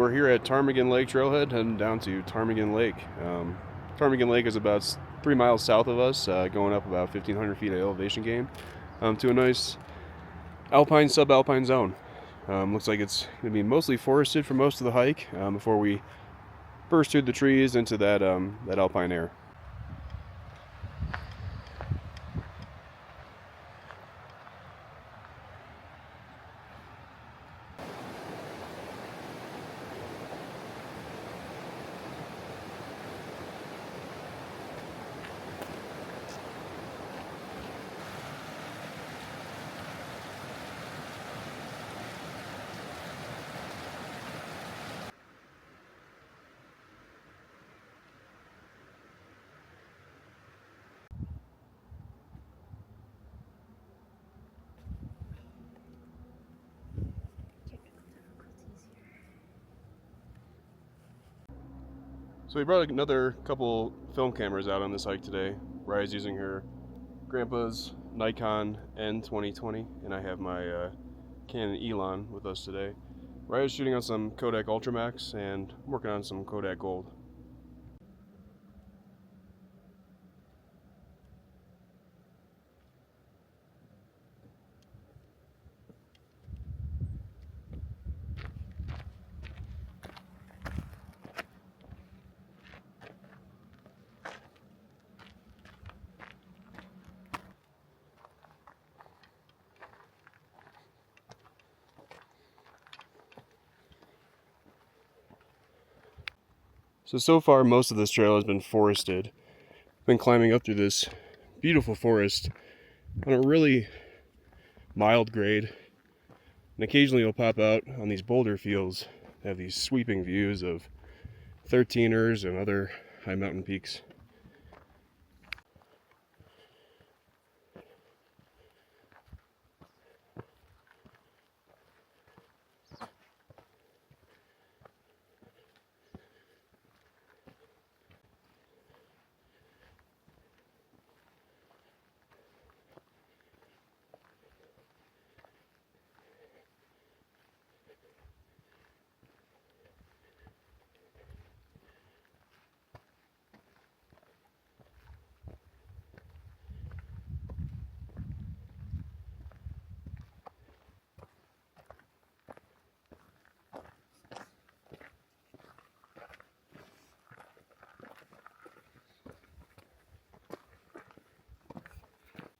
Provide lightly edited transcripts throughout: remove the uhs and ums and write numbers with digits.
we're here at Ptarmigan Lake Trailhead, heading down to Ptarmigan Lake. Ptarmigan Lake is about 3 miles south of us, going up about 1,500 feet of elevation gain to a nice alpine, subalpine zone. Looks like it's going to be mostly forested for most of the hike before we burst through the trees into that alpine air. So we brought another couple film cameras out on this hike today. Riah's using her grandpa's Nikon N2020, and I have my Canon Elon with us today. Riah's shooting on some Kodak Ultramax, and I'm working on some Kodak Gold. So far most of this trail has been forested. I've been climbing up through this beautiful forest on a really mild grade, and occasionally you'll pop out on these boulder fields that have these sweeping views of 13ers and other high mountain peaks.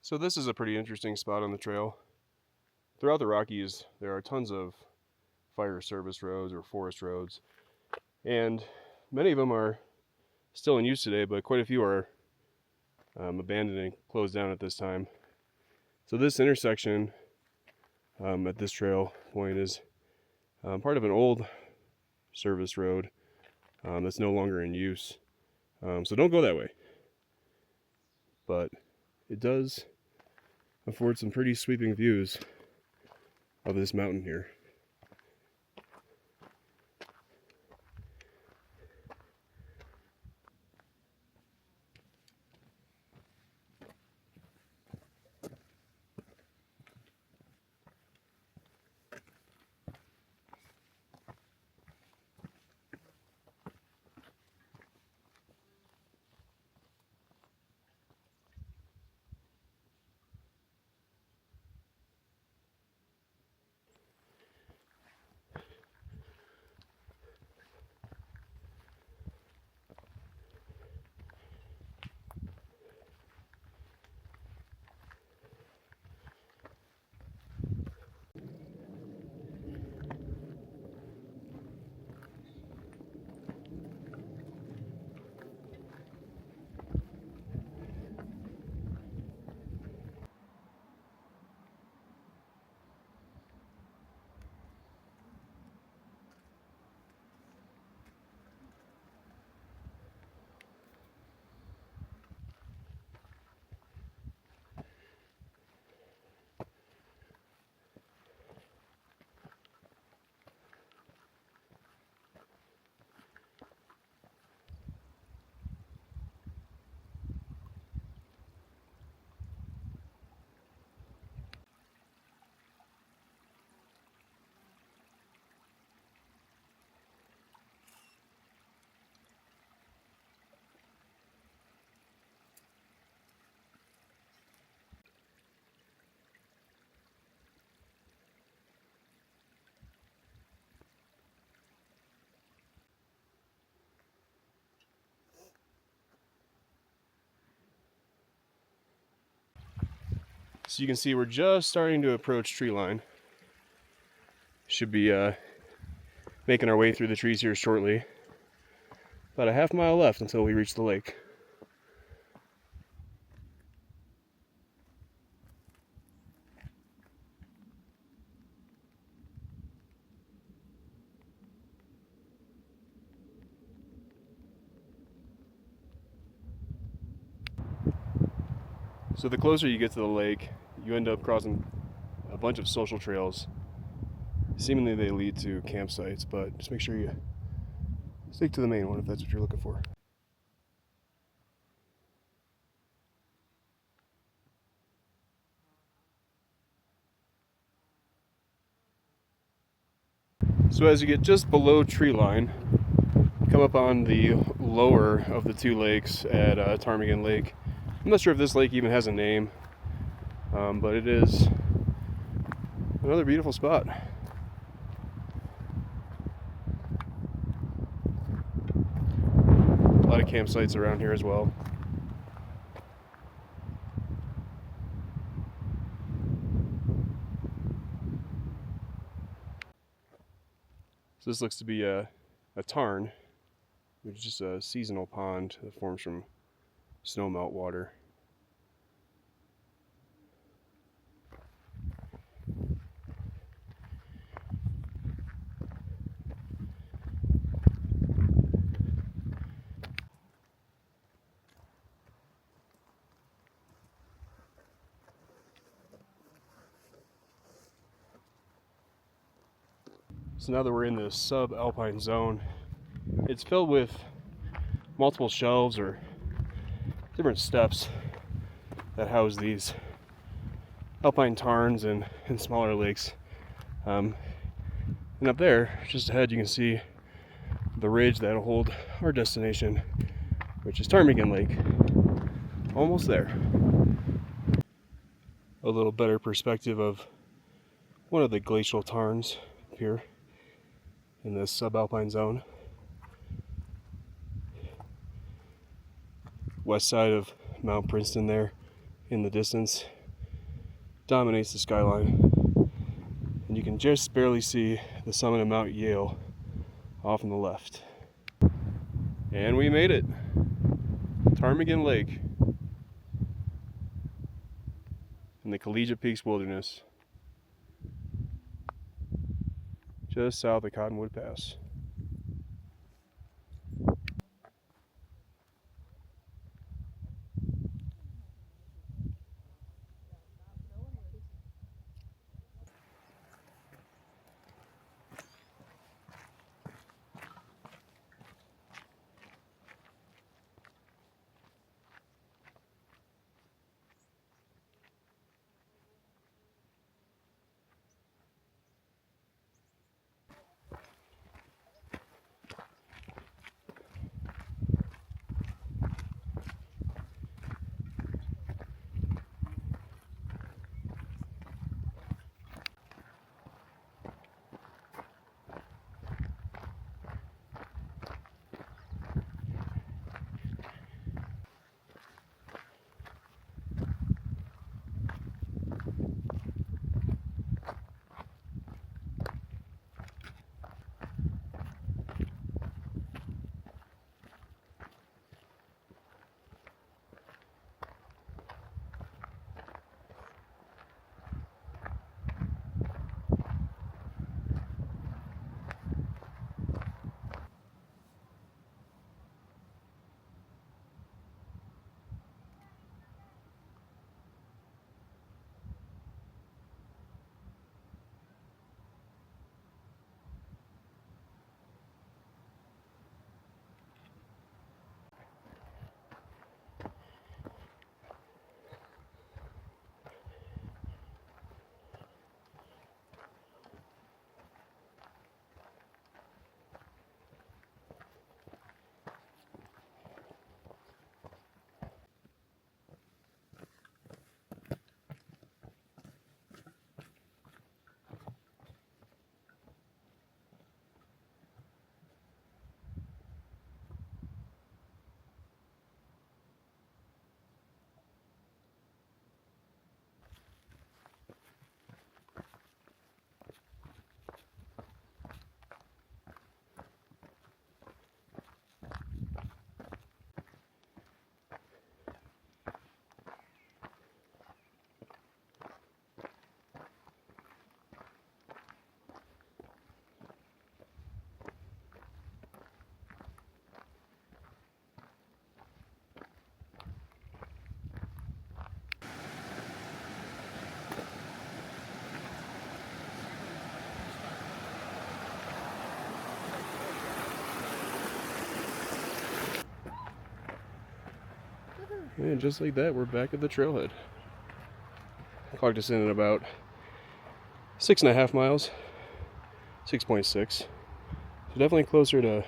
So this is a pretty interesting spot on the trail. Throughout the Rockies, there are tons of fire service roads or forest roads, and many of them are still in use today, but quite a few are abandoned and closed down at this time. So this intersection at this trail point is part of an old service road that's no longer in use. So don't go that way. But it does afford some pretty sweeping views of this mountain here. So you can see we're just starting to approach tree line. Should be making our way through the trees here shortly. About a half mile left until we reach the lake. So the closer you get to the lake, you end up crossing a bunch of social trails. Seemingly they lead to campsites, but just make sure you stick to the main one if that's what you're looking for. So as you get just below tree line, come up on the lower of the two lakes at Ptarmigan Lake. I'm not sure if this lake even has a name, but it is another beautiful spot. A lot of campsites around here as well. So this looks to be a tarn, which is just a seasonal pond that forms from snowmelt water. So now that we're in the sub-alpine zone, it's filled with multiple shelves or different steps that house these alpine tarns and smaller lakes. And up there, just ahead, you can see the ridge that'll hold our destination, which is Ptarmigan Lake. Almost there. A little better perspective of one of the glacial tarns here in this subalpine zone. West side of Mount Princeton there in the distance dominates the skyline. And you can just barely see the summit of Mount Yale off on the left. And we made it. Ptarmigan Lake in the Collegiate Peaks Wilderness, just south of Cottonwood Pass. And just like that, we're back at the trailhead. Clocked us in at about 6.5 miles, 6.6. So definitely closer to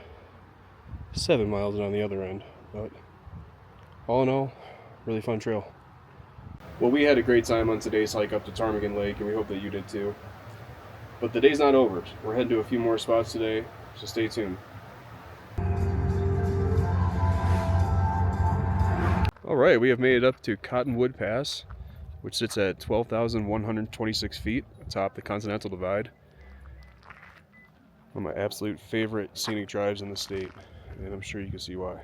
7 miles on the other end. But all in all, really fun trail. Well, we had a great time on today's hike up to Ptarmigan Lake, and we hope that you did too. But the day's not over. We're heading to a few more spots today, so stay tuned. Alright, we have made it up to Cottonwood Pass, which sits at 12,126 feet atop the Continental Divide. One of my absolute favorite scenic drives in the state, and I'm sure you can see why.